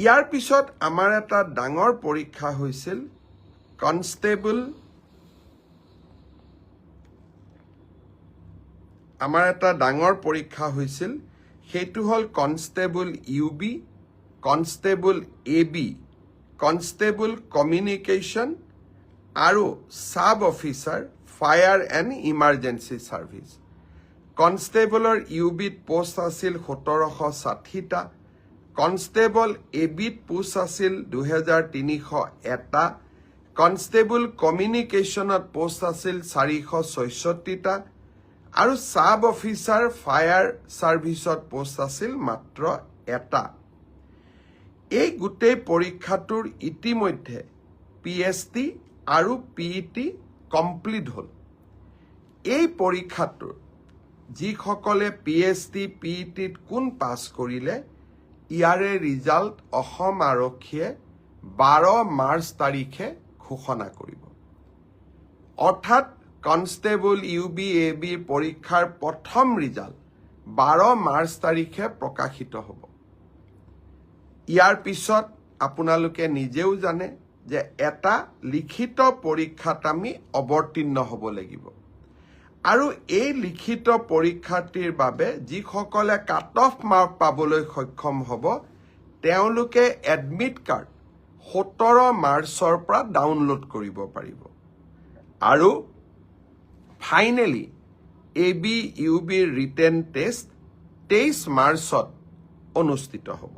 ইয়াৰ পিছত আমাৰ এটা ডাঙৰ পৰীক্ষা হৈছিল কনষ্টেবল সেইটো হ'ল constable UB, constable AB, constable communication আৰু sub officer fire and emergency service. কনষ্টেবলৰ UBত পোষ্ট আছিল 1760টা, কনষ্টেবল ABত পোষ্ট আছিল 2301টা, কনষ্টেবল কমিউনিকেশ্যনত পোষ্ট আছিল 466টা আৰু সাব অফিচাৰ ফায়াৰ ছাৰ্ভিচত পোষ্ট আছিল মাত্ৰ এটা। এই গোটেই পৰীক্ষাটোৰ ইতিমধ্যে PST আৰু PET কমপ্লিট হ'ল। এই পৰীক্ষাটোৰ যিসকলে PST PETত কোন পাছ কৰিলে ইয়াৰে ৰিজাল্ট অসম আৰক্ষীয়ে 12 মাৰ্চ তাৰিখে ঘোষণা কৰিব। অৰ্থাৎ কনষ্টেবল UB AB পৰীক্ষাৰ প্ৰথম ৰিজাল্ট 12 মাৰ্চ তাৰিখে প্ৰকাশিত হ'ব। ইয়াৰ পিছত আপোনালোকে নিজেও জানে যে এটা লিখিত পৰীক্ষাত আমি অৱতীৰ্ণ হ'ব লাগিব আৰু এই লিখিত পৰীক্ষাটিৰ বাবে যিসকলে কাট অফ মাৰ্ক পাবলৈ সক্ষম হ'ব তেওঁলোকে এডমিট কাৰ্ড 17 মাৰ্চৰ পৰা ডাউনলোড কৰিব পাৰিব আৰু ফাইনেলি AB UBৰ ৰিটেন টেষ্ট 23 মাৰ্চত অনুষ্ঠিত হ'ব।